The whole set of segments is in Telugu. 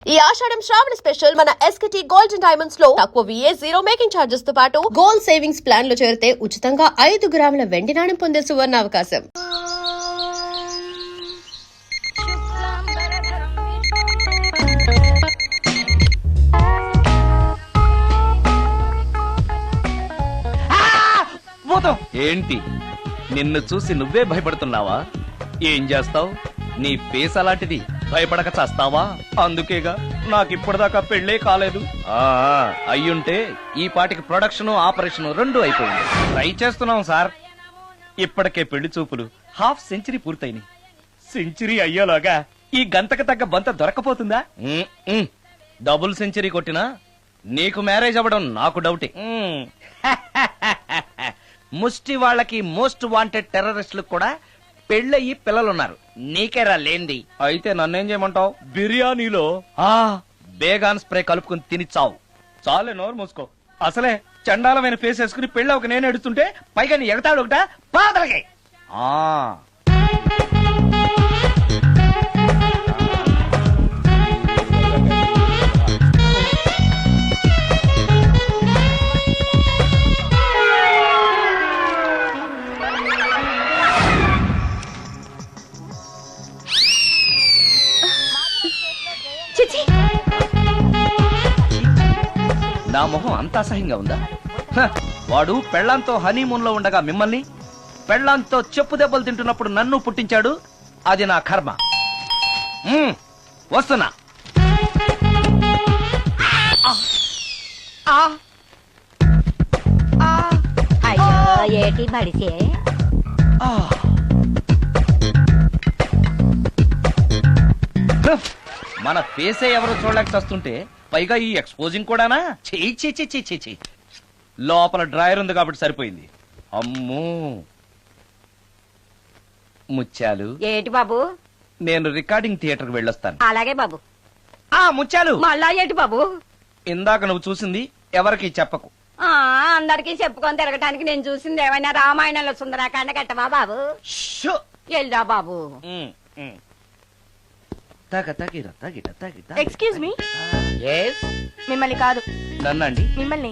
ఈ ఆషాఢం శ్రావణ స్పెషల్ మన ఎస్కేటీ గోల్డ్ అండ్ డైమండ్స్ లో తక్కువ VA జీరో మేకింగ్ చార్జెస్ తో పాటు గోల్డ్ సేవింగ్స్ ప్లాన్ లో చేరితే ఉచితంగా 5 గ్రాముల వెండి నాణెం పొందే సువర్ణ అవకాశం. ఏంటి నిన్ను చూసి నువ్వే భయపడుతున్నావా? ఏం చేస్తావు? నీ ఫేస్ అలాంటిది, భయపడక చేస్తావా? అందుకేగా నాకిప్పటిదాకా పెళ్లే కాలేదు. అయ్యుంటే ఈ పాటికి ప్రొడక్షన్ ఆపరేషన్ 2 అయిపోయింది. ట్రై చేస్తున్నాం సార్. ఇప్పటికే పెళ్లి చూపులు హాఫ్ సెంచరీ పూర్తయినాయి. సెంచరీ అయ్యేలోగా ఈ గంతకు తగ్గ బంత దొరకపోతుందా? డబుల్ సెంచరీ కొట్టినా నీకు మ్యారేజ్ అవ్వడం నాకు డౌటే. ముష్టి వాళ్ళకి మోస్ట్ వాంటెడ్ టెర్రరిస్టులకు కూడా పెళ్ళయి పిల్లలున్నారు. నీకేరా లేంది. అయితే నన్నేం చేయమంటావు? బిర్యానీలో బేగాన్ స్ప్రే కలుపుకుని తిని చావు. చాలే, నోరు మూసుకో. అసలే చండాలమైన ఫేస్ వేసుకుని పెళ్ళి ఒక నేను ఎడుతుంటే పైగా నీ ఎగతాడు ఒకట పాదలకి. నా మొహం అంత అసహ్యంగా ఉందా? వాడు పెళ్లాంతో హనీమూన్ లో ఉండగా మిమ్మల్ని, పెళ్లాంతో చెప్పు దెబ్బలు తింటున్నప్పుడు నన్ను పుట్టించాడు. అది నా కర్మ. వస్తున్నా. ఏటి బడిసే మన ఫేసే ఎవరో చూడలేక చస్తుంటే పైగా ఈ ఎక్స్పోజింగ్ కూడానా? చెయ్యి. లోపల డ్రాయర్ ఉంది కాబట్టి సరిపోయింది. అమ్మో ముత్యాలు. ఏటి బాబు? నేను రికార్డింగ్ థియేటర్ కి వెళ్ళొస్తాను. అలాగే బాబు. ముత్యాలు, మళ్ళా ఏటి బాబు? ఇందాక నువ్వు చూసింది ఎవరికి చెప్పకు. అందరికి చెప్పుకొని తిరగటానికి నేను చూసింది ఏమైనా రామాయణంలో సుందరాకాండ కట్టవా బాబు? వెళ్ళా బాబు. Excuse me. మిమ్మల్ని కాదు. నన్నండి. మిమ్మల్ని.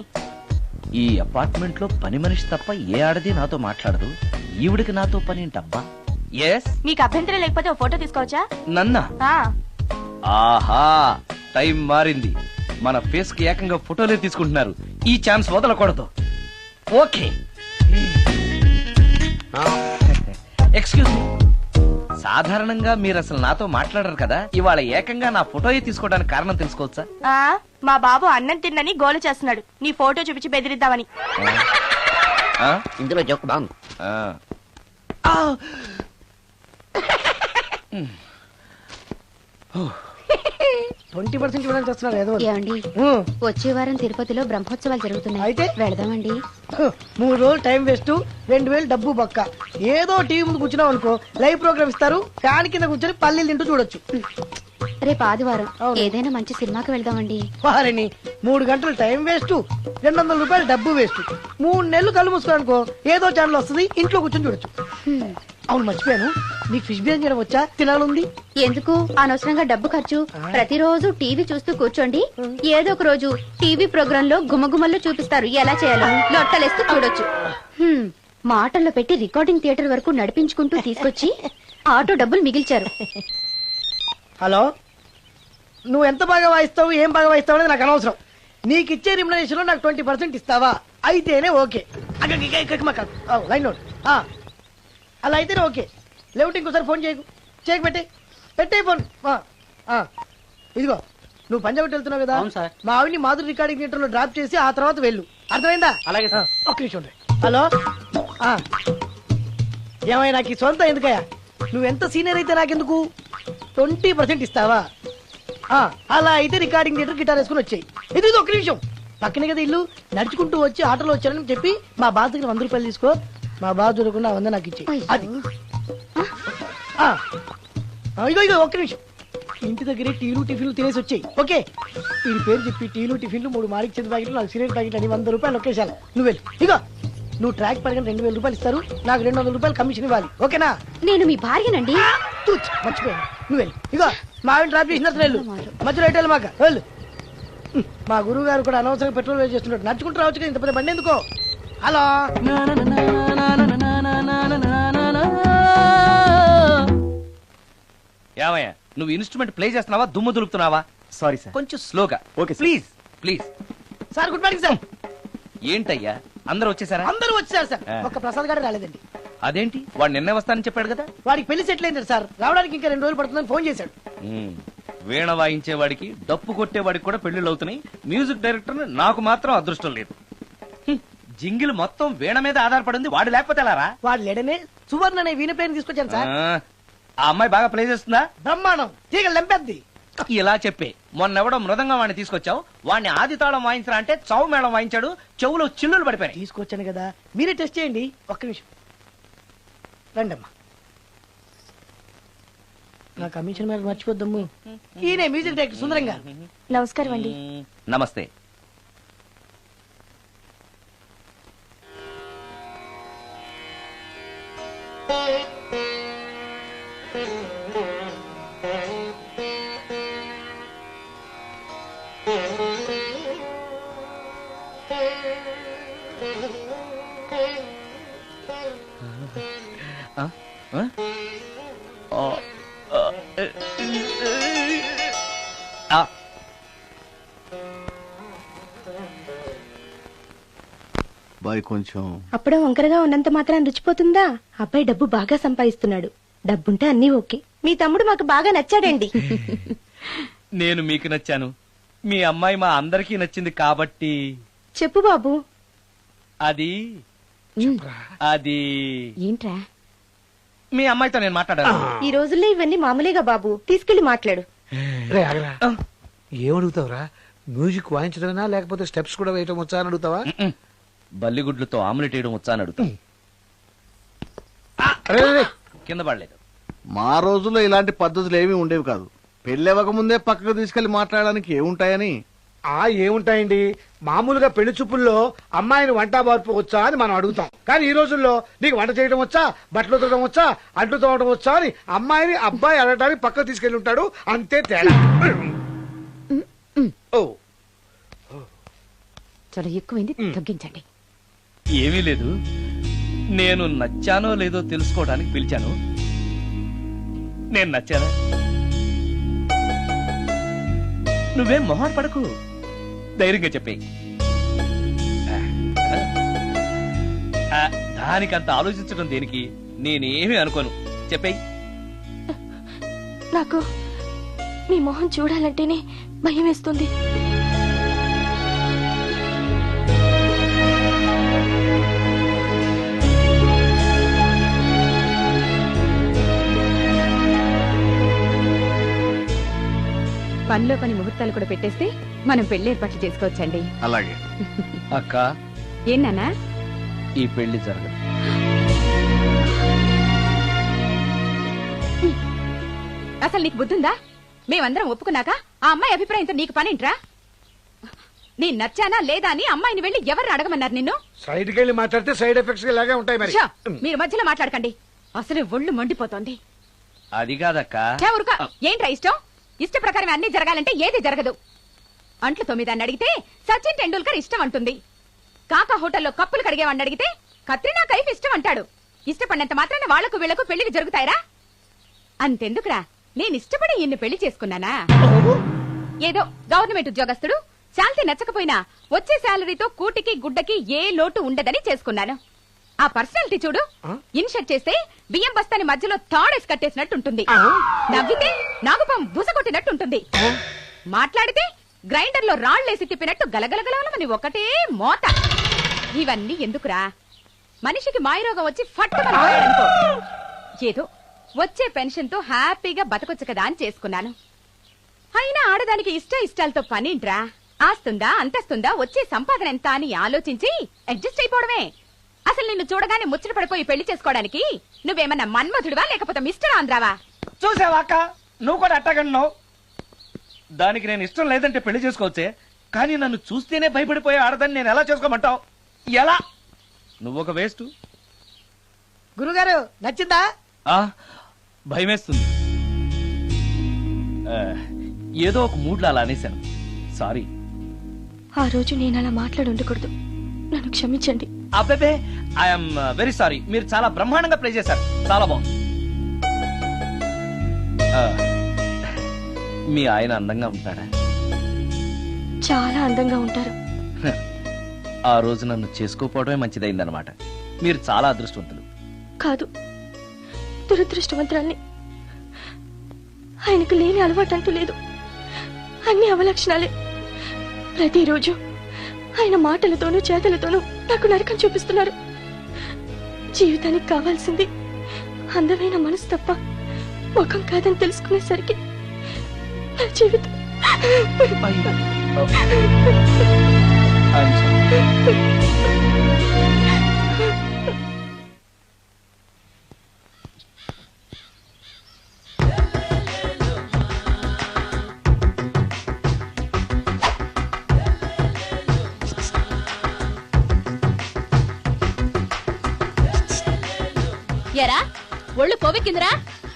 ఈ అపార్ట్మెంట్ లో పని మనిషి తప్ప ఏ ఆడది నాతో మాట్లాడదు. ఈవిడికి నాతో పని ఏంటబ్బా? మీకు అభ్యంతరం లేకపోతే ఓ ఫోటో తీసుకోవచ్చా? నన్నా? ఆహా, టైం మారింది. మన ఫేస్ కి ఏకంగా ఫోటోలే తీసుకుంటున్నారు. ఈ ఛాన్స్ వదలకూడదు. ఓకే. Excuse me. సాధారణంగా మీరు అసలు నాతో మాట్లాడరు కదా, ఇవాళ ఏకంగా నా ఫోటో తీసుకోవడానికి కారణం తెలుసుకోవచ్చా? మా బాబు అన్నం తిన్నని గోలు చేస్తున్నాడు. నీ ఫోటో చూపించి బెదిరిద్దామని. ఇందులో జోక్ బాగుంది. 20% ఇవ్వడానికి వస్తున్నారు. ఏమండి, వచ్చే వారం తిరుపతిలో బ్రహ్మోత్సవాలు జరుగుతున్నాయి. అయితే వెళదామండి. 3 రోజులు టైం వేస్ట్, 2000 డబ్బు బొక్క. ఏదో టీవీ ముందు కూర్చున్నావు అనుకో, లైవ్ ప్రోగ్రామ్ ఇస్తారు. ఫ్యాన్ కింద కూర్చొని పల్లీలు తింటూ చూడొచ్చు. రేపు ఆదివారం ఏదైనా మంచి సినిమాకి వెళ్దామండి. వారిని 3 గంటలు టైం వేస్ట్, 200 రూపాయలు డబ్బు వేస్ట్. 3 నెలలు కళ్ళు మూసుకోనుకో, ఏదో ఛానల్ వస్తుంది, ఇంట్లో కూర్చొని చూడొచ్చు. అవును, మర్చిపోయాను, నీకు ఫిష్ బిర్యానీ చేయడం వచ్చా? తినాలుంది. ఎందుకు అనవసరంగా డబ్బు ఖర్చు? ప్రతిరోజు టీవీ చూస్తూ కూర్చోండి. ఏదో ఒక రోజు టీవీ ప్రోగ్రామ్ లో గుమగుమల్లో చూపిస్తారు ఎలా చేయాలో. లొట్టలేస్తూ చూడొచ్చు. మాటల్లో పెట్టి రికార్డింగ్ థియేటర్ వరకు నడిపించుకుంటూ తీసుకొచ్చి ఆటో డబ్బులు మిగిల్చారు. హలో, నువ్వు ఎంత బాగా వాయిస్తావు, ఏం బాగా వాయిస్తావు అనేది నాకు అనవసరం. నీకు ఇచ్చే రిమ్యునరేషన్ లో నాకు 20% ఇస్తావా? అయితేనే ఓకే. Line note. అలా అయితేనే ఓకే. లేవుంటే ఇంకోసారి ఫోన్ చేయకు పెట్టే ఫోన్. ఇదిగో, నువ్వు పంజాబ్ వెళ్తున్నావు కదా, మా ఆవిడ్ని మాధురి రికార్డింగ్ థియేటర్ లో డ్రాప్ చేసి ఆ తర్వాత వెళ్ళు. అర్థమైందా? అలాగే. ఒక్క నిమిషం. హలో, ఏమైనా నాకు ఈ సొంత ఎందుకయ్యా? నువ్వెంత సీనియర్ అయితే నాకెందుకు? 20% ఇస్తావా? అలా అయితే రికార్డింగ్ థియేటర్ గిటార్ వేసుకుని వచ్చాయి. ఇది ఒక్క నిమిషం. పక్కనే కదా ఇల్లు, నడుచుకుంటూ వచ్చి ఆటోలో వచ్చానని చెప్పి మా బాధ దగ్గర 100 రూపాయలు తీసుకో. మా బాధ చూడకుండా 100 నాకు ఇచ్చి. ఇగో ఒక్క నిమిషం. ఇంటి దగ్గరే టీలు టిఫిన్లు తినేసి వచ్చాయి. ఓకే, వీడి పేరు చెప్పి టీలు టిఫిన్లు 3 మాలిక్ చెంది ప్యాకెట్లు, 4 సిగరెట్ ప్యాకెట్లు అని 100 రూపాయలు ఒకేసారి. నువ్వు వెళ్ళు. ఇగో, నువ్వు ట్రాక్ పడగానే 2000 రూపాయలు ఇస్తారు, నాకు 200 రూపాయలు కమిషన్ ఇవ్వాలి. ఓకేనా? నేను మీ భార్యనండి. మర్చిపోయాను. నువ్వు వెళ్ళు. ఇగో, మా ఆవిడ డ్రాప్ చేసిన వెళ్ళు, మధ్యలో ఎటు మాక వెళ్ళు. మా గురువు గారు కూడా అనవసరంగా పెట్రోల్ వేస్ట్ చేస్తున్నాడు. నడుచుకుంటూ రావచ్చు కదా, ఇంత పెద్ద బండి ఎందుకో. హలో, ఏమయ్యా నువ్వు ఇన్స్ట్రుమెంట్ ప్లే చేస్తున్నావా దుమ్ము దులుపుతున్నావా? Sorry sir. కొంచెం స్లోగా. Okay sir. Please please. Sir good morning sir. ఏంటయ్యా అందరూ వచ్చేసారా? అందరూ వచ్చారు సార్, ఆ. ఒక్క ప్రసాద్ గారు రాలేదండి. అదేంటి వాడు నిన్నే వస్తానని చెప్పాడు కదా. వాడికి పెళ్లి సెటిల్ అయింది సార్, రావడానికి ఇంకా 2 రోజులు పడుతుందని ఫోన్ చేశాడు. ఉమ్, వీణ వాయించేవాడికి డప్పు కొట్టేవాడికి కూడా పెళ్లిళ్ళు అవుతున్నాయి. మ్యూజిక్ డైరెక్టర్ నాకు మాత్రం అదృష్టం లేదు. జింగిల్ మొత్తం వీణ మీద ఆధారపడింది, వాడు లేకపోతే ఎలారా? వాడు లేడనే సువర్ణ అనే వీణ ప్లేయర్ తీసుకొచ్చాను సార్. ఆ అమ్మాయి బాగా ప్లే చేస్తుందా? బ్రహ్మాండం, తీగలు లెంపేద్ది. ఇలా చెప్పే మొన్నెవడో మృదంగా వాడిని తీసుకొచ్చావు, వాడిని ఆది తాళం వాయించరా అంటే చౌ మేళం వాయించాడు, చెవులో చిల్లులు పడిపోయాయి. తీసుకొచ్చాను కదా, మీరే టెస్ట్ చేయండి. ఒక్క నిమిషం రండమ్మా. నా కమిషన్ మీద మర్చిపోద్దమ్ము. ఈయనే మ్యూజిక్ డైరెక్టర్ సుందరం గారు. నమస్కారం అండి. నమస్తే. ఆ? ఆ? ఆ, ఆ, ఆ. బాయ్ కొంచెం అప్పుడే వంకరగా ఉన్నంత మాత్రం రుచిపోతుందా? అబ్బాయి డబ్బు బాగా సంపాదిస్తున్నాడు. డబ్బుంటే అన్నీ ఓకే. మీ తమ్ముడు మాకు బాగా నచ్చాడండి. నేను మీకు నచ్చాను, మీ అమ్మాయి మా అందరికీ నచ్చింది కాబట్టి. చెప్పు బాబు. అది అది ఏంట్రా? మీ అమ్మాయితో నేను మాట్లాడాను. ఈ రోజుల్లో ఇవన్నీ మామూలేగా బాబు, తీసుకెళ్లి మాట్లాడు. రే ఆగరా, ఏమడుగుతావురా? మ్యూజిక్ వాయించడమేనా లేకపోతే స్టెప్స్ కూడా వేయటం వచ్చా అని అడుగుతావా? బల్లిగుడ్లతో ఆమ్లెట్ వేయడం వచ్చా అని అడుగుతా. రే, రే, రే. కింద పడలేదు. మా రోజుల్లో ఇలాంటి పద్ధతులు ఏమీ ఉండేవి కాదు. పెళ్ళవక ముందే పక్కకు తీసుకెళ్లి మాట్లాడడానికి ఏముంటాయని. ఏముంటాయండి, మామూలుగా పెళ్లి చూపుల్లో అమ్మాయిని వంట మార్పు వచ్చా అని మనం అడుగుతాం. కానీ ఈ రోజుల్లో నీకు వంట చేయడం వచ్చా, బట్టలు ఉతకడం వచ్చా, అంట్లు తోమడం వచ్చా అని అమ్మాయిని అబ్బాయి అడగడానికి పక్కకు తీసుకెళ్లి ఉంటాడు. అంతే తేడా. ఓ చాలా ఎక్కువైంది, తగ్గించండి. ఏమీ లేదు, నేను నచ్చానో లేదో తెలుసుకోవడానికి పిలిచాను. నేను నచ్చానా? నువ్వేం మొహాన్ పడకు, ధైర్యంగా చెప్పేయి. దానికంత ఆలోచించడం దేనికి? నేనేమీ అనుకోను, చెప్పేయి. నాకు మీ మొహం చూడాలంటేనే భయం వేస్తుంది. పనిలో పని ముహూర్తాలు కూడా పెట్టేస్తే మనం పెళ్లి ఏర్పాట్లు చేసుకోవచ్చండి. అలాగే అక్క, ఏనానా? ఈ పెళ్లి జరగదు. అసలు నీకు బుద్ధుందా? మేమందరం ఒప్పుకున్నాక ఆ అమ్మాయి అభిప్రాయంతో నీకు పనేంట్రా? నేను నచ్చానా లేదా అని అమ్మాయిని వెళ్ళి ఎవరు అడగమన్నారు నిన్ను? సైడ్కి వెళ్ళి మాట్లాడితే సైడ్ ఎఫెక్ట్స్ ఇలాగే ఉంటాయి మరి. షో, మీరు మధ్యలో మాట్లాడకండి, అసలు ఒళ్ళు మండిపోతోంది. అది కాదక్క. ఛే, ఊరుకో. ఏంట్రా ఇష్టం? ఇష్ట ప్రకారం అన్ని జరగాలంటే ఏది జరగదు. అంట్లు 9 అడిగితే సచిన్ టెండూల్కర్ ఇష్టం అంటుంది. కాకా హోటల్లో కప్పులు కడిగేవాడిని అడిగితే కత్రినా కైఫ్ ఇష్టం అంటాడు. ఇష్టపడినంత మాత్రాన వాళ్లకు వీళ్లకు పెళ్లికి జరుగుతాయిరా? అంతెందుకురా, నేను ఇష్టపడి ఇన్ని పెళ్లి చేసుకున్నానా? ఏదో గవర్నమెంట్ ఉద్యోగస్తుడు, శాలరీ నచ్చకపోయినా వచ్చే శాలరీతో కూటికి గుడ్డకి ఏ లోటు ఉండదని చేసుకున్నాను. ఆ పర్సనాలిటీ చూడు, ఇన్షర్ట్ చేస్తే బియ్యం బస్తాని మధ్యలో తాడేసి కట్టేసినట్టుంటుంది. నవ్వితే నాగుపం బుసకొట్టినట్టుంటుంది. మాట్లాడితే గ్రైండర్ లో రాళ్లేసి తిప్పినట్టు గలగలగలమని ఒకటే మోత. ఇవన్నీ ఎందుకురా? మనిషికి మాయరోగం వచ్చి ఫట్టుమని పోయాడనుకో, ఏదో వచ్చే పెన్షన్ తో హ్యాపీగా బతకొచ్చు కదా అని చేసుకున్నాను. అయినా ఆడదానికి ఇష్టాలతో పనింట్రా? ఆస్తుందా, అంతస్తుందా, వచ్చే సంపాదన ఎంత అని ఆలోచించి అడ్జస్ట్ అయిపోవడమే. అసలు నిన్ను చూడగానే ముచ్చట పడిపోయి పెళ్లి చేసుకోవడానికి నువ్వేమన్నా మన్మధుడివా లేకపోతే మిస్టర్ ఆంధ్రావా? చూసావా అక్క, నువ్వు కూడా అట్టగన్నావు. దానికి నేను ఇష్టం లేదంటే పెళ్లి చేసుకోవచ్చే, కానీ నన్ను చూస్తేనే భయపడిపోయే ఆడదాన్ని నేను ఎలా చేసుకోమంటావు? ఎలా? నువ్వొక వేస్ట్. గురుగారు నచ్చిందా? భయమేస్తుంది. ఏదో ఒక మూడ్లో అలా అనేశాను, సారీ. ఆ రోజు నేను అలా మాట్లాడి ఉండకూడదు, నన్ను క్షమించండి. అబ్బే, ఐఎమ్ వెరీ సారీ. మీరు చాలా బ్రహ్మాండంగా ప్లే చేశారు, చాలా బాగుంది. మీ ఆయన అందంగా ఉంటాడా? చాలా అందంగా ఉంటారు. ఆ రోజు నన్ను చేసుకోపోవడమే మంచిదైందనమాట. మీరు చాలా అదృష్టవంతులు. కాదు, దురదృష్టవంతురాల్ని. ఆయనకు లేని అలవాటు అంటూ లేదు, అన్ని అవలక్షణాలే. ప్రతిరోజు ఆయన మాటలతోనూ చేతలతోనూ నాకు నరకం చూపిస్తున్నారు. జీవితానికి కావాల్సింది అందమైన మనసు తప్ప ముఖం కాదని తెలుసుకునేసరికి నా జీవితం ఎరా ఒళ్ళు కొవ్వెక్కిందిరా?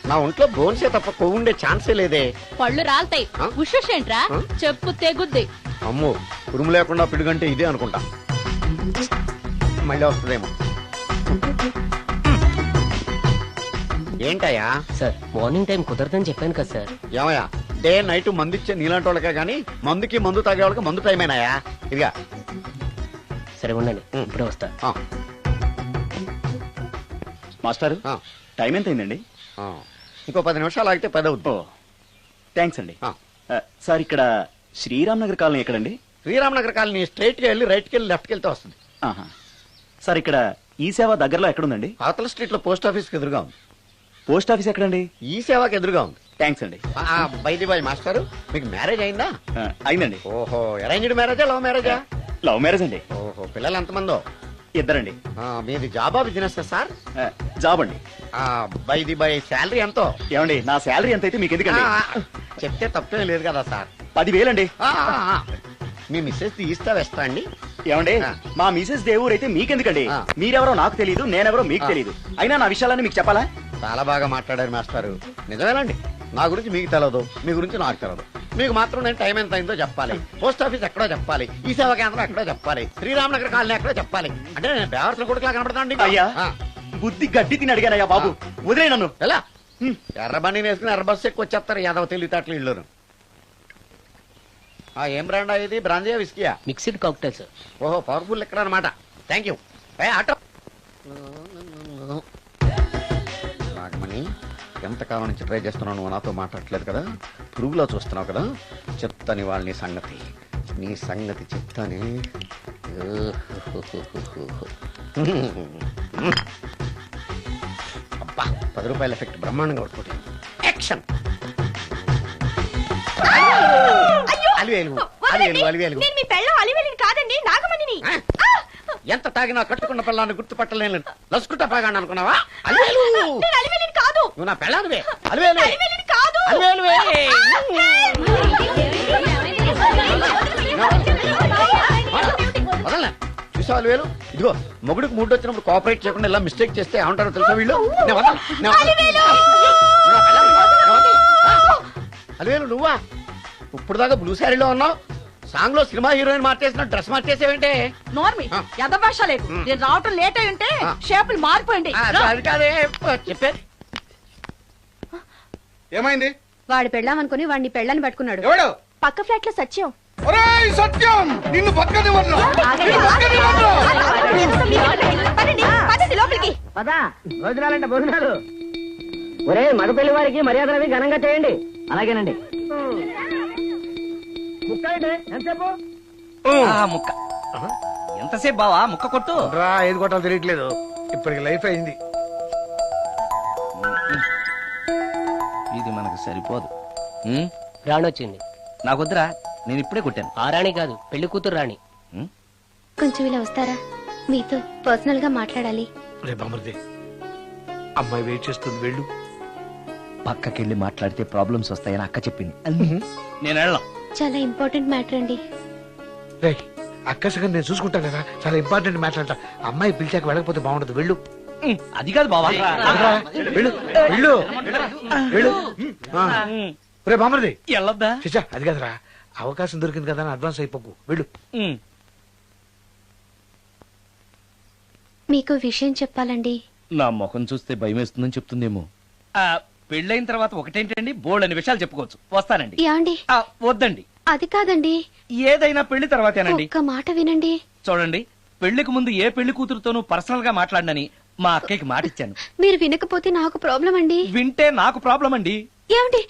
నా ఒంట్లో బోన్సే తప్ప కొవ్వు ఉండే ఛాన్సే లేదే. పళ్ళు రాల్తాయి. ఉషేంట్రా చెప్పు తెగుద్ది. అమ్మో, ఉరుము లేకుండా పిడుగంటే ఇదే అనుకుంటా. మళ్ళీ వస్తుందేమో. ఏంటయ్యా? సార్, మార్నింగ్ టైం కుదరదని చెప్పాను కదా సార్. ఏమయ్యా, డే నైట్ మందు ఇచ్చే నీలాంటి వాళ్ళకే గానీ మందుకి మందు తాగే వాళ్ళకి మందు టైమేనాయా? ఇదిగా సరే ఉండండి, ఇప్పుడే వస్తా. మాస్టారు, టైం ఎంత అయిందండి? ఇంకో 10 నిమిషాలు ఆగితే 10 అవుతుంది. థ్యాంక్స్ అండి. సార్, ఇక్కడ శ్రీరామ్ నగర్ కాలనీ ఎక్కడండి? శ్రీరామ్ నగర్ కాలనీ స్ట్రైట్ గా వెళ్ళి రైట్ కి వెళ్ళి లెఫ్ట్ కి వెళ్తే వస్తుంది. సార్, ఇక్కడ ఈ సేవ దగ్గరలో ఎక్కడుందండి? అవతల స్ట్రీట్ లో పోస్ట్ ఆఫీస్ కి ఎదురుగా ఉంది. పోస్ట్ ఆఫీస్ ఎక్కడండి? ఈ సేవకి ఎదురుగా ఉంది. థ్యాంక్స్ అండి. బైది బాయ్ మాస్టారు, మీకు మ్యారేజ్ అయిందా? అయిందండి. ఓహో, అరేంజ్డ్ మ్యారేజా లవ్ మ్యారేజా? లవ్ మ్యారేజ్ అండి. ఓహో, పిల్లలు ఎంతమందో? ఇద్దరండి. మీది జాబా బిజినెస్ సార్? జాబ్ అండి. బైది బాయ్ శాలరీ ఎంతో? ఏమండి, నా శాలరీ ఎంత అయితే మీకు ఎందుకండి? చెప్తే తప్పేం లేదు కదా సార్. 10,000 అండి. మీ మిస్సెస్ ఈస్తా వెస్తా అండి? ఏమండి, మా మిసెస్ దేవుడు అయితే మీకెందుకండి? మీరెవరో నాకు తెలియదు, నేనెవరో మీకు తెలియదు. అయినా నా విషయాలన్నీ మీకు చెప్పాలా? చాలా బాగా మాట్లాడారు మాస్టారు. నిజమేనండి, నా గురించి మీకు తెలియదు, మీ గురించి నాకు తెలియదు. మీకు మాత్రం నేను టైం ఎంత అయిందో చెప్పాలి, పోస్ట్ ఆఫీస్ ఎక్కడో చెప్పాలి, ఈ సేవా కేంద్రం ఎక్కడో చెప్పాలి, శ్రీరామ్ నగర్ కాలనీ ఎక్కడో చెప్పాలి. అంటే నేను బేవర్సన కొడుకులా కనపడతాండి. అయ్యా, బుద్ధి గడ్డి తిని అడిగానయ్యా బాబు, వదిలే నన్ను. ఎలా ఎర్ర బండి వేసుకుని ఎర్ర బస్సు ఎక్కువ వచ్చేస్తారు యాదవ తెలివితేటలు ఇల్లును. ఏం బ్రాండా ఇది? బ్రాంజియా విస్కియా? Mixed cocktail sir. ఓహో, పవర్ఫుల్ ఎక్కడ అనమాట. Thank you. ఆటో నాగమణి, ఎంతకాలం నుంచి ట్రై చేస్తున్నావు, నువ్వు నాతో మాట్లాడట్లేదు కదా, పురుగులో చూస్తున్నావు కదా, చెప్తాని వాళ్ళని సంగతి, నీ సంగతి చెప్తాని. అబ్బా, 10 రూపాయల ఎఫెక్ట్ బ్రహ్మాండంగా కొట్టుకుంటే యాక్షన్. కాదండి, నాగమణిని. ఎంత తాగినా కట్టుకున్న పిల్లాన్ని గుర్తుపట్టలేను లసుకుంటా పాగాను అనుకున్నావా? అలివేలు కాదు, నువ్వు నా పిల్లానివే. అలివేలు అలివేలువే. వదలనా? చూసావు అలివేలు, ఇదిగో మొగుడికి మూడు వచ్చినప్పుడు కోఆపరేట్ చేయకుండా ఇలా మిస్టేక్ చేస్తే ఏమంటారో తెలుసా వీళ్ళు? అలివేలు నువ్వా? ఇప్పుడు దాకా బ్లూ శారీలో ఉన్నావు, సాంగ్ లో సినిమా హీరోయిన్ మార్చేసిన డ్రెస్ మార్చేసేవేంటే? నోర్మి యథభాష లేదు. నేను రావటం లేట్ అయి ఉంటే షేపులు మారిపోయింది. అది కాదే చెప్పేది. ఏమైంది? వాడు పెళ్ళామనుకుని వాడిని పెళ్ళని పట్టుకున్నాడు. ఎవడు? పక్క ఫ్లాట్ లో సత్యం. ఒరేయ్ సత్యం, నిన్ను పక్కనివ్వను. లోపలికి పదా, భోజనాలంటే భోజనాలు. ఒరే, మగ పెళ్లి వారికి మర్యాదలవి ఘనంగా చేయండి. అలాగేనండి. ముక్క ఎంతసేపు? ముక్క ఎంతసేపు బావా? ముక్క కొట్టు. రా, ఏది కొట్టాలో తెలియట్లేదు. ఇప్పటికి లైఫ్ అయింది. ఇది మనకు సరిపోదు. రాణొచ్చింది. నాకొద్దురా, నేను ఇప్పుడే కొట్టాను. ఆ రాణి కాదు, పెళ్లి కూతురు రాణి. కొంచెం ఇలా వస్తారా? మీతో పర్సనల్ గా మాట్లాడాలి. రే బామర్ది, అమ్మాయి వెయిట్ చేస్తుంది, వెళ్ళు. పక్కకెళ్ళి మాట్లాడితే ప్రాబ్లమ్స్ వస్తాయని అక్క చెప్పింది. నేను వెళ్ళను. చాలా ఇంపార్టెంట్ మ్యాటర్ అండి. రే, అక్కసగా నేను చూసుకుంటాను కదా, చాలా ఇంపార్టెంట్ మాట్లాడతా. అమ్మాయి పిలిచాక వెళ్ళకపోతే బాగుండదు, వెళ్ళు. అది కాదు బావా, వెళ్ళు వెళ్ళు వెళ్ళు. రే బామర్ది వెళ్ళొద్దా? చిచ్చా అది కదరా, అవకాశం దొరికింది కదా అని అడ్వాన్స్ అయిపోకు, వెళ్ళు. ఉమ్. మీకు విషయం చెప్పాలండి. నా ముఖం చూస్తే భయం వేస్తుందని చెప్తుందేమో. పెళ్ళైన తర్వాత ఒకటేంటండి, బోల్డ్ అనే విషయాలు చెప్పుకోవచ్చు. వస్తానండి. యాండి వద్దండి, అది కాదండి, ఏదైనా పెళ్లి తర్వాతేనండి. ఒక్క మాట వినండి. చూడండి, పెళ్లికి ముందు ఏ పెళ్లి కూతురుతోనూ పర్సనల్ గా మాట్లాడనని మా అక్కకి మాట ఇచ్చాను. మీరు వినకపోతే నాకు ప్రాబ్లం అండి. వింటే నాకు ప్రాబ్లం అండి. ఏమండి,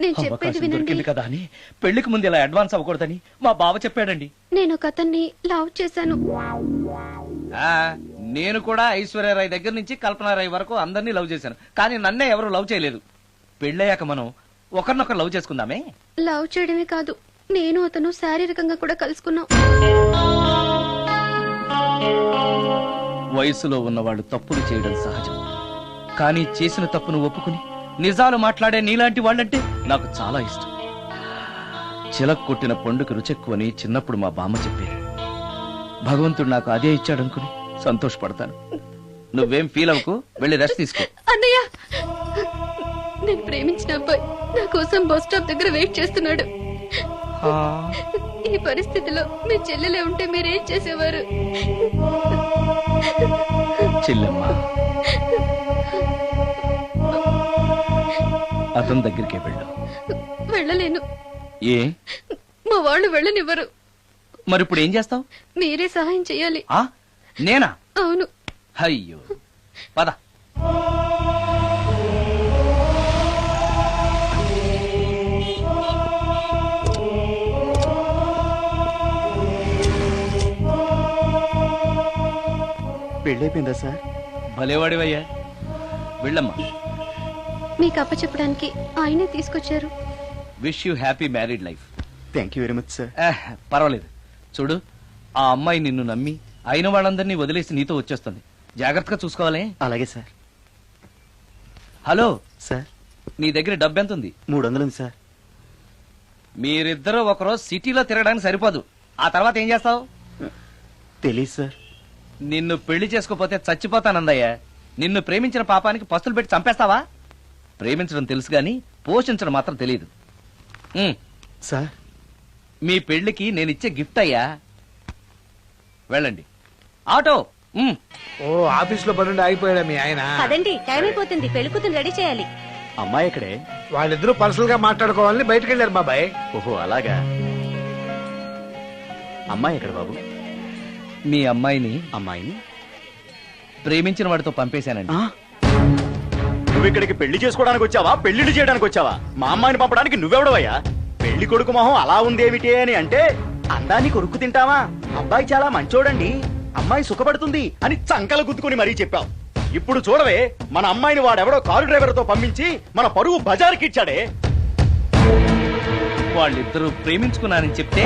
నేను చెప్పేది అవకాశం వినండి. దొరికింది కదా అని పెళ్లికి ముందు ఇలా అడ్వాన్స్ అవ్వకూడదని మా బావ చెప్పాడండి. నేను ఒక అతన్ని లవ్ చేశాను. నేను కూడా ఐశ్వర్యరాయ్ దగ్గర నుంచి కల్పనారాయ్ వరకు అందరినీ లవ్ చేశాను, కానీ నన్నే ఎవరు లవ్ చేయలేదు. పెళ్ళయ్యాక మనం ఒకరినొకరు లవ్ చేసుకుందామే. లవ్ చేయడమే కాదు, నేను అతను శారీరకంగా కూడా కలుసుకున్నాం. వయసులో ఉన్నవాళ్ళు తప్పులు చేయడం సహజం, కానీ చేసిన తప్పును ఒప్పుకుని నిజాలు మాట్లాడే నీలాంటి వాళ్ళంటే నాకు చాలా ఇష్టం. చిలక్ కొట్టిన పండుగ రుచెక్కువని చిన్నప్పుడు మా బామ్మ చెప్పేది. భగవంతుడు నాకు అదే ఇచ్చాడనుకుని సంతోషపడతాను. నువ్వేం ఫీల్ అవ్వకు, వెళ్ళి రెస్ట్ తీసుకో. అన్నయ్య, నేను ప్రేమించిన అబ్బాయి నా కోసం బస్ స్టాప్ దగ్గర వెయిట్ చేస్తున్నాడు. ఈ పరిస్థితిలో మీ చెల్లెలే ఉంటే మీరేం చేసేవారు? చెల్లెమ్మ, అతని దగ్గరికే వెళ్ళు. వెళ్ళలేను. ఏ? మా వాళ్ళు వెళ్ళనివ్వరు. మరి ఇప్పుడు ఏం చేస్తావు? మీరే సహాయం చేయాలి. నేనా? అవును. అయ్యో, పద. పెళ్ళైపోయిందా సార్? భలేవాడివయ్యా, వెళ్ళమ్మా. మీకు అప్పచెప్పడానికి ఆయనే తీసుకొచ్చారు. Wish you happy married life. Thank you very much sir. పర్వాలేదు. చూడు, ఆ అమ్మాయి నిన్ను నమ్మి అయిన వాళ్ళందరినీ వదిలేసి నీతో వచ్చేస్తుంది. జాగ్రత్తగా చూసుకోవాలి. అలాగే సార్. హలో సార్, నీ దగ్గర డబ్బు ఎంత ఉంది? 300 ఉంది సార్. మీరిద్దరూ ఒకరోజు సిటీలో తిరగడానికి సరిపోదు. ఆ తర్వాత ఏం చేస్తావు? తెలీదు సార్. నిన్ను పెళ్లి చేసుకోపోతే చచ్చిపోతానందయ్య. నిన్ను ప్రేమించిన పాపానికి పస్తులు పెట్టి చంపేస్తావా? ప్రేమించడం తెలుసు గాని పోషించడం మాత్రం తెలియదు. సార్, మీ పెళ్లికి నేనిచ్చే గిఫ్ట్ అయ్యా. వెళ్ళండి. ఆటో. ఓ, ఆఫీస్ లో పనుండి ఆగిపోయాడా మీ ఆయన? పదండి, టైం అయిపోతుంది, పెళ్లి కూతురు రెడీ చేయాలి. అమ్మాయి ఎక్కడే? వాళ్ళిద్దరూ పర్సనల్ గా మాట్లాడుకోవాలని బయటకు వెళ్ళారు బాబాయ్. ఓహో, అలాగా. అమ్మాయి ఎక్కడ బాబు? మీ అమ్మాయిని అమ్మాయిని ప్రేమించిన వాడితో పంపేశానండి. నువ్వు ఇక్కడికి పెళ్లి చేసుకోవడానికి వచ్చావా, పెళ్లిళ్ళు చేయడానికి వచ్చావా? మా అమ్మాయిని పంపడానికి నువ్వెవడవయ్యా? పెళ్లి కొడుకు మొహం అలా ఉందేమిటి అని అంటే అందాన్ని కొరుక్కు తింటావా? అబ్బాయి చాలా మంచోడండి, అమ్మాయి సుఖపడుతుంది అని చంకలు గుద్దుకుని మరీ చెప్పావు. ఇప్పుడు చూడవే, మన అమ్మాయిని వాడెవడో కారు డ్రైవర్ తో పంపించి మన పరువు బజారుకిచ్చాడే. వాళ్ళిద్దరూ ప్రేమించుకున్నారని చెప్తే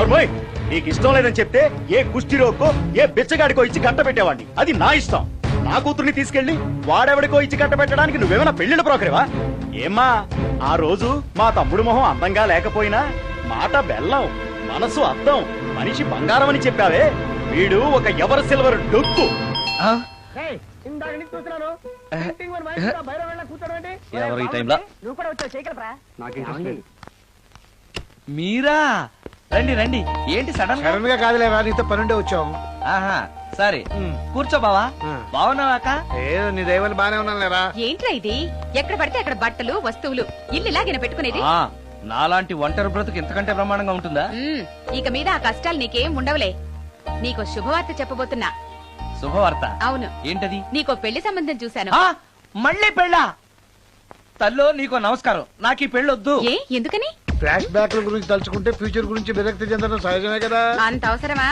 నీకు ఇష్టం లేదని చెప్తే ఏ కుష్టిరోకో ఏ బిచ్చగాడికో ఇచ్చి కట్ట పెట్టేవాడిని. అది నా ఇష్టం. నా కూతుర్ని తీసుకెళ్లి వాడెవడికో ఇచ్చి కట్ట పెట్టడానికి నువ్వేమైనా పెళ్లిళ్ళ బ్రోకరేవా? ఏమ్మా, ఆ రోజు మా తమ్ముడు మొహం అందంగా లేకపోయినా మాట బెల్లం, మనసు అద్దం, మనిషి బంగారం అని చెప్పావే. వీడు ఒక ఎవరు సిల్వర్ డొక్కు. ఎవరు ఈ టైంలో? నువ్వు కూడా వచ్చావు, చేయగలరా? మీరా? రండి రండి. ఏంటి సడన్ గా కాదులేరా, నీతో పనుండే వచ్చాం. ఆహా, సరే కూర్చో బావా. బాగున్నావాక? ఏదో నీ దైవాలు బానే ఉన్నాను లేరా. ఏంట్రా ఇది? ఎక్కడ పడితే అక్కడ బట్టలు వస్తువులు ఇల్లు ఇలాగైనా పెట్టుకునేది? నాలాంటి ఒంటరి బ్రతుకు ఇంతకంటే బ్రహ్మాండంగా ఉంటుందా? ఇక మీద ఆ కష్టాలు నీకేం ఉండవులే. నీకో శుభవార్త చెప్పబోతున్నా. శుభవార్త? అవును. ఏంటది? నీకో పెళ్లి సంబంధం చూశాను. మళ్ళీ పెళ్ళా? తల్లో నీకో నమస్కారం, నాకు ఈ పెళ్ళొద్దు. ఏ, ఎందుకని? ఫ్లాష్ బ్యాక్ గురించి తలుచుకుంటే ఫ్యూచర్ గురించి విరక్తి చెందడం సహజమే కదా. అంత అవసరమా?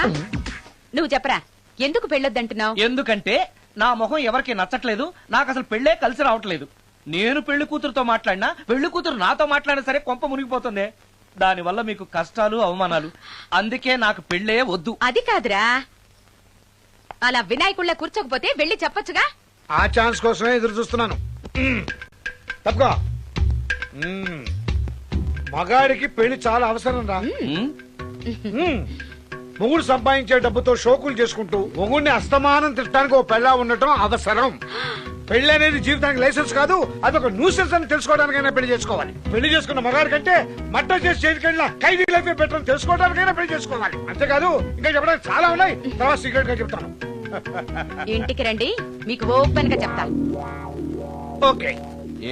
నువ్వు చెప్పరా, ఎందుకు పెళ్ళొద్దంటున్నావు? ఎందుకంటే నా మొహం ఎవరికి నచ్చట్లేదు, నాకు అసలు పెళ్ళే కలిసి రావట్లేదు. నేను పెళ్లి కూతురుతో మాట్లాడినా, పెళ్లి కూతురు నాతో మాట్లాడినా సరే కొంప మునిగిపోతుంది. దానివల్ల మీకు కష్టాలు, అవమానాలు. అందుకే నాకు పెళ్ళే వద్దు. అది కాదురా, అలా వినాయకుళ్ళ కూర్చోకపోతే వెళ్ళి చెప్పొచ్చుగా. ఆ ఛాన్స్ కోసమే ఎదురు చూస్తున్నాను. తప్పుకో. మగాడికి పెళ్లి చాలా అవసరం రా. మొగుడు సంపాదించే డబ్బుతో షోకులు చేసుకుంటూ మొగుడిని అస్తమానం తిట్టడానికి ఓ పెళ్ళా ఉండటం అవసరం. పెళ్లి అనేది జీవితానికి లైసెన్స్ కాదు, అదొక న్యూసెన్స్ అని తెలుసుకోవడానికైనా పెళ్లి చేసుకోవాలి. పెళ్లి చేసుకున్న మగాడి కంటే మట్ట చేసి చేతికెళ్ళిన ఖైదీ లైఫ్ బెటర్ అని తెలుసుకోవడానికైనా పెళ్లి చేసుకోవాలి. అంతేకాదు ఇంకా చెప్పడానికి చాలా ఉన్నాయి, తర్వాత సీక్రెట్ గా చెప్తాను. ఇంటికి రండి, మీకు ఓపెన్ గా చెప్తాను. ఓకే.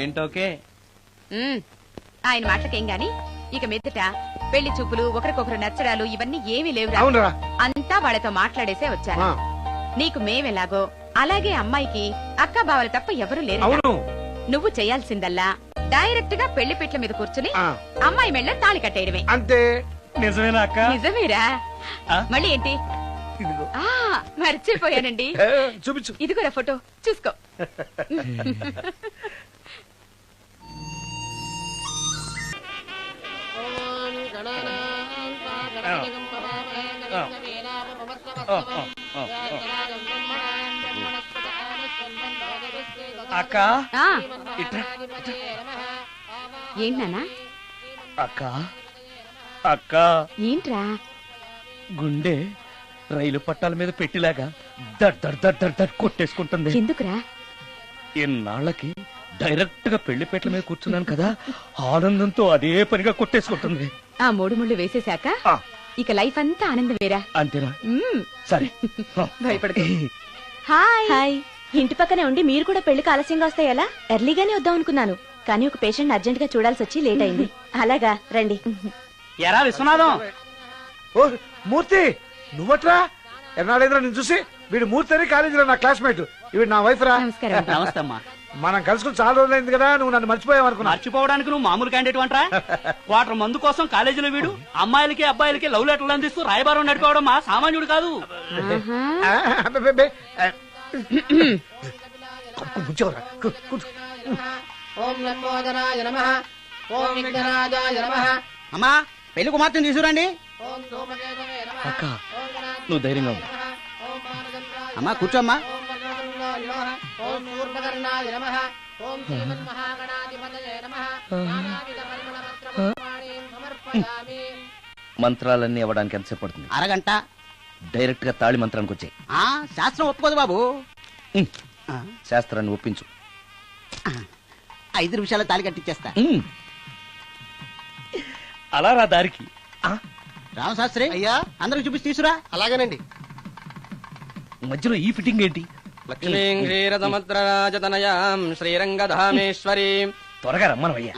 ఏంటోకే? ఆయన మాటలకేం గాని ఇక మీదట పెళ్లి చూపులు, ఒకరికొకరు నచ్చడాలు ఇవన్నీ ఏమీ లేవు. అవునరా? అంతా వాళ్ళతో మాట్లాడేసే వచ్చాను. నీకు మేమెలాగో అలాగే అమ్మాయికి అక్క బావలు తప్ప ఎవరు లేరు. అవును. నువ్వు చేయాల్సిందల్లా డైరెక్ట్ గా పెళ్లి పిట్ల మీద కూర్చుని అమ్మాయి మెళ్ళ తాళి కట్టేయడమే. అంతే. నిజమేనా అక్క? నిజమేరా? మళ్ళీ ఏంటి? మర్చిపోయానండి. చూపించు. ఇది కూడా ఫోటో చూసుకో. అక్క ఏంటన్నా? అక్క అక్క ఏంట్రా? గుండె రైలు పట్టాల మీద పెట్టిలాగా దడ్ దడ్ దడ్ దడ్ దడ్ కొట్టేసుకుంటుంది. ఎందుకురా? ఇన్నాళ్ళకి డైరెక్ట్ గా పెళ్లిపేటల మీద కూర్చున్నాను కదా, ఆనందంతో అదే పనిగా కొట్టేసుకుంటుంది. ఆ 3 ముళ్ళు వేసేశాక ఇక లైఫ్ అంతా ఆనందం వేరా. అంతేనా? సరే. భయపడకు. Hi hi. ఇంటి పక్కనే ఉండి మీరు కూడా పెళ్లికి ఆలస్యంగా వస్తే ఎలా? ఎర్లీగానే వద్దాం అనుకున్నాను, కానీ ఒక పేషెంట్ అర్జెంట్ గా చూడాల్సి వచ్చి లేట్ అయింది. అలాగా రండి. ఎరా విశ్వనాథం. ఓ మూర్తి, నువ్వట్రా? ఎన్నాళ్ళైందిరా నేను చూసి? వీడు మూర్తి అని కాలేజీలో నా క్లాస్మేట్, ఇవి నా వైఫ్ రా. నమస్తే అమ్మా. మనం కలుసుకుని చాలా రోజులైంది కదా, నువ్వు నన్ను మర్చిపోయావు అనుకున్నా. మర్చిపోవడానికి నువ్వు మామూలు క్యాండిడేట్ అంటరా? క్వార్టర్ మందు కోసం కాలేజీలో వీడు అమ్మాయిలకి అబ్బాయిలకి లవ్ లెటర్లు అందిస్తూ రాయబారం నడిపోవడం మా సామాన్యుడు కాదు. అమ్మా పెళ్లి కుమార్తెను తీసుకురండి. అక్క నువ్వు ధైర్యంగా ఉంది. అమ్మా కూర్చోమ్మా. మంత్రాలన్నీ అవ్వడానికి ఎంతసేపు పడుతుంది? అరగంట. డైరెక్ట్ గా తాళి మంత్రానికి వచ్చాయి. శాస్త్రం ఒప్పుకోదు బాబు. శాస్త్రాన్ని ఒప్పించు. 5 నిమిషాలు తాళి కట్టించేస్తా. అలా రా దారికి. రామశాస్త్రి అయ్యా, అందరికి చూపించి తీసురా. అలాగేనండి. మధ్యలో ఈ ఫిట్టింగ్ ఏంటి? లక్ష్మీం క్షీరసముద్రరాజతనయాం శ్రీరంగధామేశ్వరీం. త్వరగా రమ్మనవయ్యా.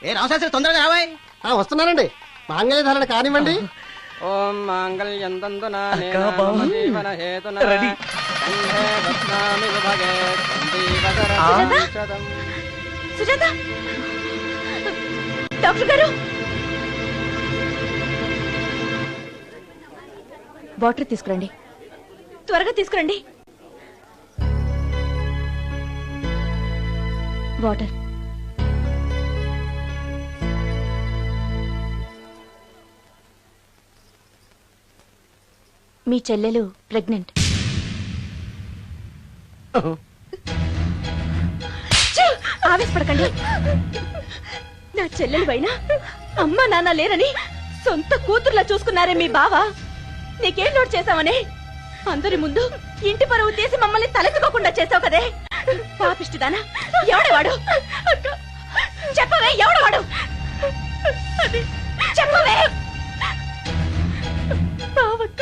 ఏ రామశాస్త్రి తొందరగా రావాయ్. వస్తున్నానండి. మాంగళ్య ధారణ కానివ్వండి. ఓం మాంగళ్యం తంతునా అక్కా, బావ. జీవన హేతునా రెడీ. కంఠే బధ్నామి విభగే సందీపకరం. సుజాత డాక్టర్ గారు, వాటర్ తీసుకురండి. త్వరగా తీసుకురండి. వాటర్. మీ చెల్లెలు ప్రెగ్నెంట్. ఆవేశపడకండి. నా చెల్లెలు పైన అమ్మా నాన్న లేరని సొంత కూతుర్లా చూసుకున్నారే మీ బావ. నీకేం లోటు చేశావనే అందరి ముందు ఇంటి పరువు తీసి మమ్మల్ని తలెత్తుకోకుండా చేసావు కదే. పాపిష్టిదానా, ఎవడవాడు? చెప్పవే, ఎవడవాడు? చెప్పవే. బావక్క,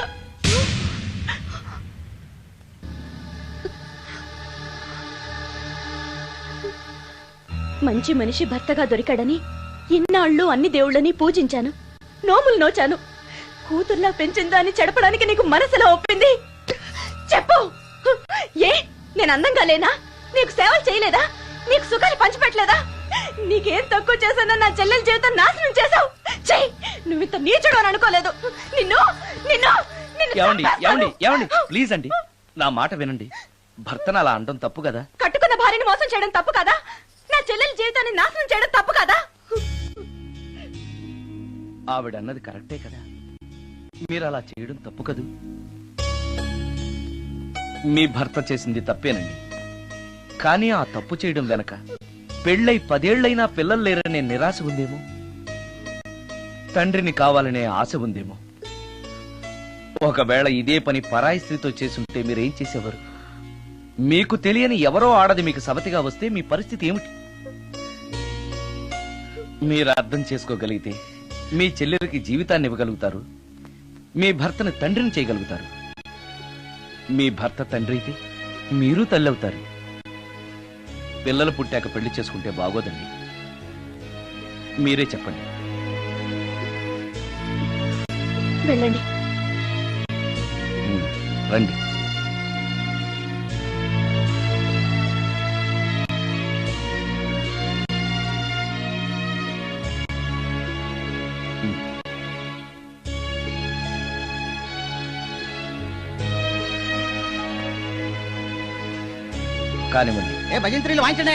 మంచి మనిషి భర్తగా దొరికాడని ఇన్నాళ్ళు అన్ని దేవుళ్ళని పూజించాను, నోములు నోచాను. కూతుర్లా పెంచిందాన్ని చెడపడానికి నీకు మనసులో ఒప్పింది. చెప్పు, ఏ నేను అందంగా లేనా? నీకు సేవలు చేయలేదా? నీకు సుఖాలు పంచిపెట్టలేదా? నీకేం తక్కువ చేశానో నా చెల్లెల జీవితం నాశనం చేశావు. చెయ్యి, నువ్వు ఇంత నీచుడు అని అనుకోలేదు. నిన్ను నిన్ను ప్లీజ్ అండి, నా మాట వినండి. భర్తను అలా అనడం తప్పు కదా. కట్టుకున్న భార్యని మోసం చేయడం తప్పు కదా? నా చెల్లెల జీవితాన్ని నాశనం చేయడం తప్పు కదా? ఆవిడన్నది కరెక్టే కదా. మీరు అలా చేయడం తప్పు కదూ. మీ భర్త చేసింది తప్పేనండి, కానీ ఆ తప్పు చేయడం వెనక పెళ్ళై 10 ఏళ్లైనా పిల్లలు లేరనే నిరాశ ఉందేమో, తండ్రిని కావాలనే ఆశ ఉందేమో. ఒకవేళ ఇదే పని పరాయి స్త్రీతో చేసుంటే మీరేం చేసేవారు? మీకు తెలియని ఎవరో ఆడది మీకు సవతిగా వస్తే మీ పరిస్థితి ఏమిటి? మీరు అర్థం చేసుకోగలిగితే మీ చెల్లెలకి జీవితాన్ని ఇవ్వగలుగుతారు, మీ భర్తను తండ్రిని చేయగలుగుతారు. మీ భర్త తండ్రి అయితే మీరు తల్లి అవుతారు. పిల్లలు పుట్టాక పెళ్లి చేసుకుంటే బాగోదండి. మీరే చెప్పండి. వెళ్ళండి. రండి. కానివ్వండి. ఏ భజంత్రీలు వాయించండి.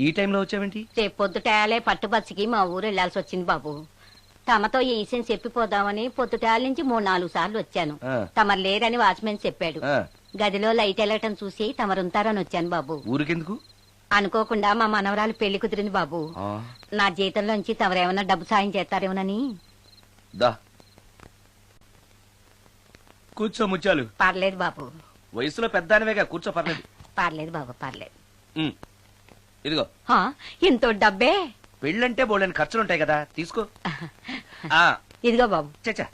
ఈ టైంలో వచ్చావేంటి? రేపు పొద్దుటాలే పట్టుబచ్చికి మా ఊరు వెళ్లాల్సి వచ్చింది బాబు. తమతో ఈ విషయం చెప్పిపోదామని పొద్దుటాల నుంచి 3-4 సార్లు వచ్చాను. తమరు లేరని వాచ్మెన్ చెప్పాడు. గదిలో లైట్ వెళ్ళటం చూసి తమరుంటారని వచ్చాను బాబు. ఊరికెందుకు? అనుకోకుండా మా మనవరాలు పెళ్లి కుదిరింది బాబు. నా జీతంలోంచి తమరేమన్నా డబ్బు సాయం చేస్తారేమోనని. దా కూర్చో ముచ్చాలు. పర్లేదు బాబు. వయసులో పెద్దానివేగా, కూర్చో. పర్లేదు. పర్లేదు బాబు, పర్లేదు. ఇదిగో. ఇంతో డబ్బే? పెళ్ళంటే బోళ్ళని ఖర్చులుంటాయి కదా, తీసుకో. ఇదిగో బాబు. చచ్చా,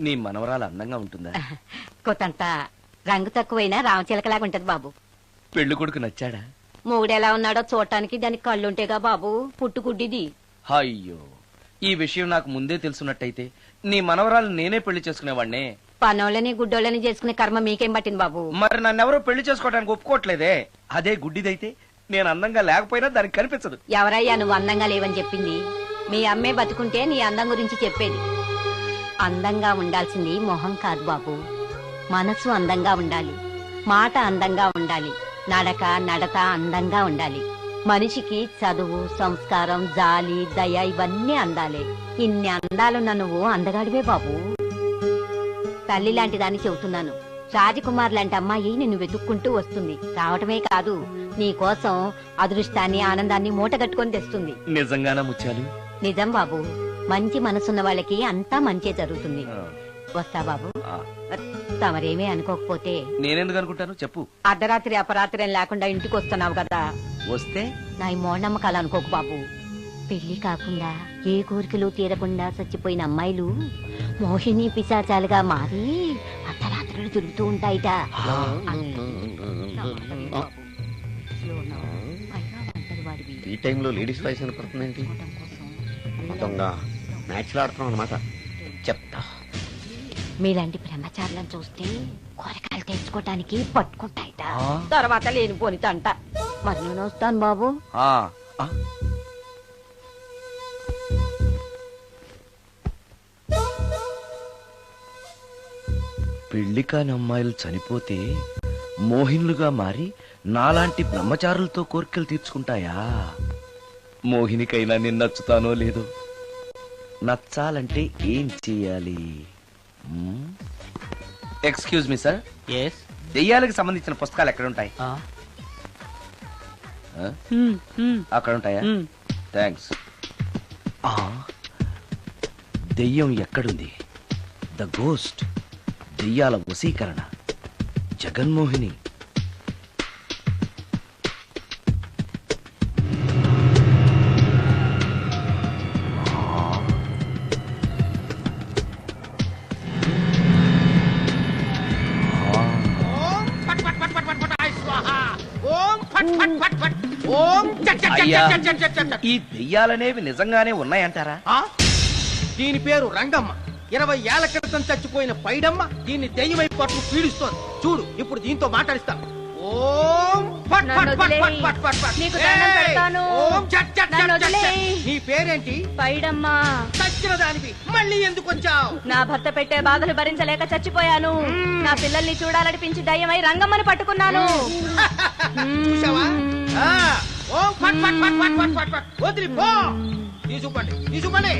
నీ మనవరాలు అందంగా ఉంటుందా? కొత్తంత రంగు తక్కువైనా రామచిలకలాగా ఉంటది బాబు. పెళ్లి కొడుకు నచ్చాడా? మూడెలా ఉన్నాడో చూడటానికి దానికి కళ్ళుంటేగా బాబు, పుట్టుకుడ్డిది. అయ్యో, ఈ విషయం నాకు ముందే తెలుసున్నట్టయితే నీ మనవరాలు నేనే పెళ్లి చేసుకునేవాడినే. పనోళ్ళని గుడ్డోళ్ళని చేసుకునే కర్మ మీకేం పట్టింది బాబు? మరి నన్నెవరో పెళ్లి చేసుకోవడానికి ఒప్పుకోవట్లేదే. అదే గుడ్డిదైతే నేను అందంగా లేకపోయినా దానికి కనిపించదు. ఎవరయ్యా నువ్వు అందంగా లేవని చెప్పింది? మీ అమ్మే బతుకుంటే నీ అందం గురించి చెప్పేది. అందంగా ఉండాల్సింది మొహం కాదు బాబు, మనసు అందంగా ఉండాలి, మాట అందంగా ఉండాలి, నడత అందంగా ఉండాలి. మనిషికి చదువు, సంస్కారం, జాలి, దయ ఇవన్నీ అందాలే. ఇన్ని అందాలున్న నువ్వు అందగాడివే బాబు. తల్లి లాంటి దాన్ని చెబుతున్నాను. రాజకుమార్ లాంటి అమ్మాయి నిన్ను వెతుక్కుంటూ వస్తుంది. రావటమే కాదు, నీ కోసం అదృష్టాన్ని, ఆనందాన్ని మూటగట్టుకొని తెస్తుంది. నిజంగానా ముత్యాలు? నిజం బాబు. మంచి మనసున్న వాళ్ళకి అంతా మంచే జరుగుతుంది. వస్తా బాబు. తమరేమీ అనుకోకపోతే. నేనెందుకు అనుకుంటాను చెప్పు. అర్ధరాత్రి అపరాత్రి లేకుండా ఇంటికి వస్తున్నావు కదా, వస్తే నా ఈ మూఢనమ్మకాలు అనుకోకు బాబు. పెళ్లి కాకుండా ఏ కోరికలు తీరకుండా చచ్చిపోయిన అమ్మాయిలు మోహిని పిశాచాలుగా మారి అర్ధరాత్రులు తిరుగుతూ ఉంటాయిట. ఈ టైంలో లేడీస్ వాయిస్ వినపడుతుందేంటి? మొత్తంగా మ్యాచ్లు ఆడుతున్నాం అనమాట. చెప్తా. మీలాంటి బ్రహ్మచారులను చూస్తే కూరగాయలు తెచ్చుకోవటానికి పట్టుకుంటాయిట. తర్వాత లేనిపోని తంట. మరి నేను వస్తాను బాబు. పెళ్లి కాని అమ్మాయిలు చనిపోతే మోహినులుగా మారి నాలాంటి బ్రహ్మచారులతో కోరికలు తీర్చుకుంటాయా? మోహినికైనా నేను నచ్చుతానో లేదో. నచ్చాలంటే ఏం చెయ్యాలి? Excuse me sir. దెయ్యాలకు సంబంధించిన పుస్తకాలు ఎక్కడ ఉంటాయి? అక్కడ ఉంటాయా? థ్యాంక్స్. దెయ్యం ఎక్కడుంది? ద గోస్ట్, దెయ్యాల వశీకరణ, జగన్మోహిని. ఈ దెయ్యాలనేవి నిజంగానే ఉన్నాయంటారా? దీని పేరు రంగమ్మ. 20 ఏళ్ల క్రితం చచ్చిపోయిన పైడమ్మ దీన్ని దెయ్యమై పట్టు పీడిస్తోంది. చూడు, ఇప్పుడు దీంతో మాట్లాడిస్తాం. నీ పేరేంటి? పైడమ్మ. చచ్చిన దానివి మళ్ళీ ఎందుకు వచ్చావు? నా భర్త పెట్టే బాధలు భరించలేక చచ్చిపోయాను. నా పిల్లల్ని చూడాలనిపించి దయ్యమై రంగమ్మని పట్టుకున్నాను. చూసావా? వదిలి పో. తీసుకుపండి, తీసుకుపండి.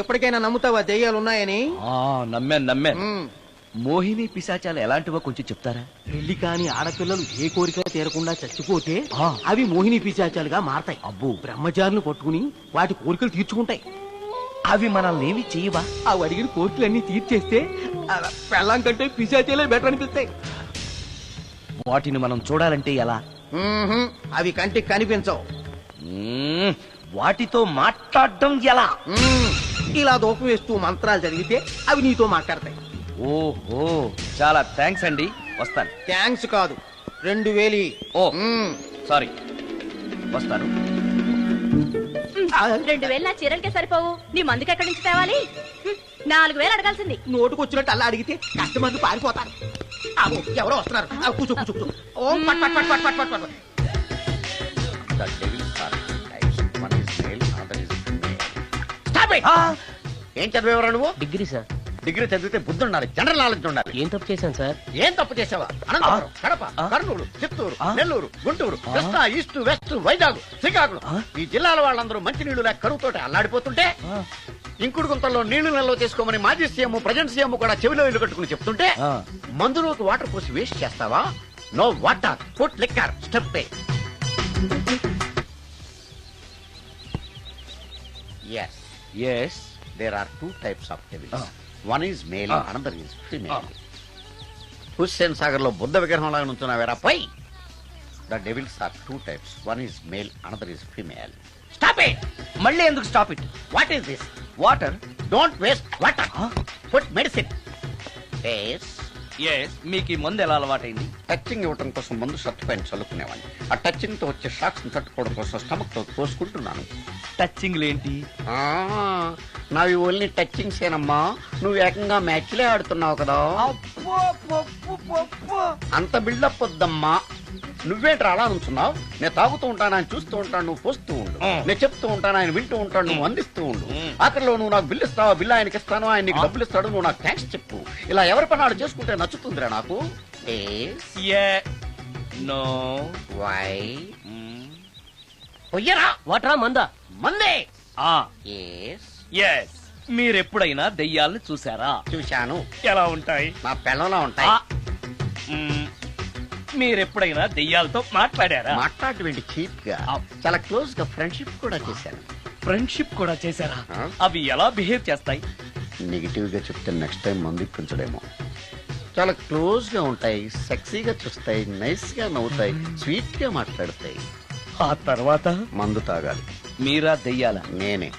ఎప్పటికైనా నమ్ముతావా దెయ్యాలు ఉన్నాయని? నమ్మాను. మోహిని పిశాచాలు ఎలాంటివో కొంచెం చెప్తారా? పెళ్లి కాని ఆడపిల్లలు ఏ కోరిక తీరకుండా చచ్చిపోతే అవి మోహిని పిశాచాలుగా మారతాయి. అబ్బో. బ్రహ్మచారులు పట్టుకుని వాటి కోరికలు తీర్చుకుంటాయి. అవి మనల్ని ఏమి చేయవా? అవి అడిగిన కోరికలన్నీ తీర్చేస్తే పెళ్ళం కంటే పిశాచాలే బెటర్ అనిపిస్తాయి. వాటిని మనం చూడాలంటే ఎలా? అవి కంటికి కనిపించవు. వాటితో మాట్లాడడం ఎలా? ఇలా దూపం వేస్తూ మంత్రాలు చదివితే అవి నీతో మాట్లాడతాయి. ఓహో, చాలా థ్యాంక్స్ అండి, వస్తాను. థ్యాంక్స్ కాదు, 2000. ఓ సారీ, వస్తాను. 2000 నా చీరలకే సరిపోవు, నీ మందుకి ఎక్కడి నుంచి తేవాలి? 4000 అడగాల్సింది. నోటుకొచ్చినట్టు అలా అడిగితే కస్టమర్లు పారిపోతారు. అబ్బో, ఎవరో వస్తున్నారు. కూర్చో కూర్చో కూర్చో. ఓం పట్ పట్ పట్ పట్ పట్ పట్ పట్. The devil's are two types. One is male, another is female. Stop it! ఏం చదివేవరా నువ్వు? Degree sir. డిగ్రీ చదివితే బుద్ధి ఉండాలి, జనరల్ నాలెడ్జ్ ఉండాలి. ఏం తప్పు చేశాను సార్? ఏం తప్పు చేసావా? అనంతపురం, కడప, కర్నూలు, చిత్తూరు, నెల్లూరు, గుంటూరు, కృష్ణా, ఈస్ట్, వెస్ట్, వైజాగ్, శ్రీకాకుళం, ఈ జిల్లాల వాళ్ళందరూ మంచినీళ్లు లేక కరువుతోటి అల్లాడిపోతుంటే ఇంకుడు గుంతల్లో నీళ్లు నిల్వ చేసుకోమని మాజీ సీఎం, ప్రజెంట్ సీఎం కూడా చెవిలో ఇల్లు కట్టుకుని చెప్తుంటే మందులోకి వాటర్ పోసి వేస్ట్ చేస్తావా? No water, put liquor, step పే. Yes, there are two types of devils. One is male, another is female. Hussain Sagar లో బుద్ధ విగ్రహం లాగా నుంచున్నావేరా పై. The devils are two types. One is male, another is female. Stop it! మళ్ళీ ఎందుకు stop it? What is this? Water. Don't waste water. Put medicine. Yes. మీకు ఈ మందు ఎలా అలవాటైంది? టచింగ్ ఇవ్వటం కోసం ముందు షర్ట్ పైన చల్లుకునేవాడిని. ఆ టచింగ్ తో వచ్చే షాక్స్ ని తట్టుకోవడం కోసం స్టమక్ తో పోసుకుంటున్నాను. టచింగ్ లేంటి? నావి ఓన్లీ టచింగ్స్ ఏనమ్మా. నువ్వు ఏకంగా మ్యాచ్లే ఆడుతున్నావు కదా. అంత బిల్డప్ వద్దమ్మా. నువ్వేంట్రా అలా నుంచున్నావు? నేను తాగుతూ ఉంటాను, ఆయన చూస్తూ ఉంటాను, నువ్వు పోస్తూ ఉండు. నేను చెప్తూ ఉంటాను, ఆయన వింటూ ఉంటాడు, నువ్వు అందిస్తూ ఉండు. ఆఖరిలో నువ్వు నాకు బిల్లు ఇస్తావా, బిల్లు ఆయనకి ఇస్తాను, ఆయన నీకు డబ్బులు ఇస్తాడు, నువ్వు నాకు థ్యాంక్స్ చెప్పు. ఇలా ఎవరి పని ఆడు చేసుకుంటే నచ్చుతుందిరా నాకు. నో. వై? పొయ్యరా. వాటరా మందా? మందే. ఎస్. మీరెప్పుడైనా దెయ్యాలను చూసారా? చూశాను. ఎలా ఉంటాయి? నా పిల్లలా ఉంటాయి. మీరెప్పుడైనా దెయ్యాలతో మాట్లాడారా? మాట్లాడేంటి చీప్ గా, చాలా క్లోజ్ గా ఫ్రెండ్షిప్ కూడా చేశాను. ఫ్రెండ్షిప్ కూడా చేశారా? అవి ఎలా బిహేవ్ చేస్తాయి? నెగిటివ్ గా చెప్తే నెక్స్ట్ టైం మందు ఇప్పించడేమో. చాలా క్లోజ్ గా ఉంటాయి, సెక్సీగా చూస్తాయి, నైస్ గా నవ్వుతాయి, స్వీట్ గా మాట్లాడతాయి. ఆ తర్వాత మందు తాగాలి. మీరా దెయ్యాల? నేనే.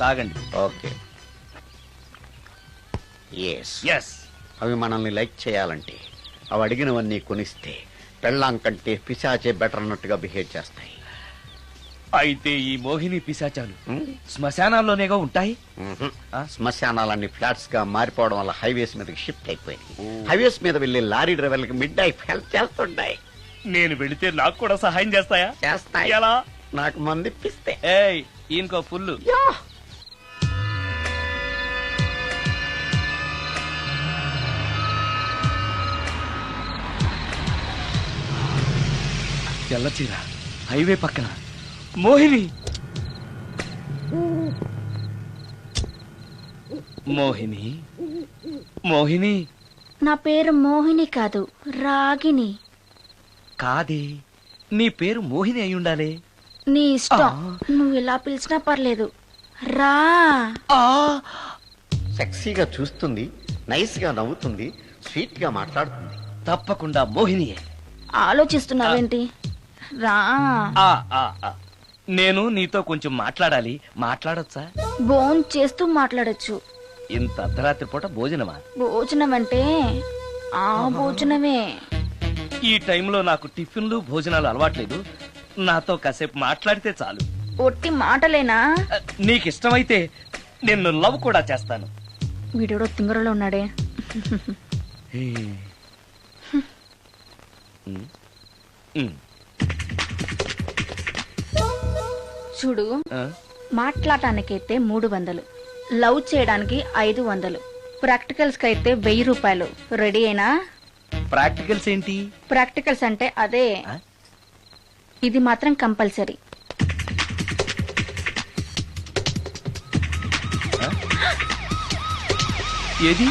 తాగండి. ఓకే. ఎస్. అవి మనల్ని లైక్ చేయాలంటే అవి అడిగినవన్నీ కొనిస్తే పెళ్ళాం కంటే పిశాచే బెటర్ అన్నట్టుగా బిహేవ్ చేస్తాయి. అయితే ఈ మోహిని పిశాచాలు శ్మశానాల్లోనేగా ఉంటాయి? శ్మశానాలన్నీ ఫ్లాట్స్ గా మారిపోవడం వల్ల హైవేస్ మీదకి షిఫ్ట్ అయిపోయింది. హైవేస్ మీద వెళ్లే లారీ డ్రైవర్లకి మిడ్ నైట్ హెల్ప్ చేస్తుంటాయి. నేను వెళితే నాకు కూడా సహాయం చేస్తాయా? చేస్తాయి. ఎలా? నాకు మంది ఇప్పిస్తే. ఇంకో ఫుల్లు. తెల్లచీర, హైవే పక్కన మోహిని. మోహిని, మోహిని. నా పేరు మోహిని కాదు, రాగిని. కాదే, నీ పేరు మోహిని అయి ఉండాలి. నీ ఇష్టం, నువ్వు ఇలా పిలిచినా పర్లేదు. రా. సెక్సీగా చూస్తుంది, నైస్ గా నవ్వుతుంది, స్వీట్ గా మాట్లాడుతుంది. తప్పకుండా మోహినియే. ఆలోచిస్తున్నావేంటి? రా. నేను నీతో కొంచెం మాట్లాడాలి. మాట్లాడొచ్చా? భోజనం చేస్తూ మాట్లాడొచ్చు. ఇంత అర్ధరాత్రి పూట భోజనమా? భోజనం అంటే ఆ భోజనమే. ఈ టైంలో నాకు టిఫిన్లు భోజనాలు అలవాట్లేదు. నాతో కాసేపు మాట్లాడితే చాలు. ఒట్టి మాటలేనా? నీకిష్టమైతే నిన్ను లవ్ కూడా చేస్తాను. వీడెవడో తింగరలో ఉన్నాడే. చూడు, మాట్లాడటానికైతే 300, లవ్ చేయడానికి 500, ప్రాక్టికల్స్ కి అయితే 1000 రూపాయలు. రెడీ అయినా? ప్రాక్టికల్స్ ఏంటి? ప్రాక్టికల్స్ అంటే అదే. ఇది మాత్రం కంపల్సరీ. ఏది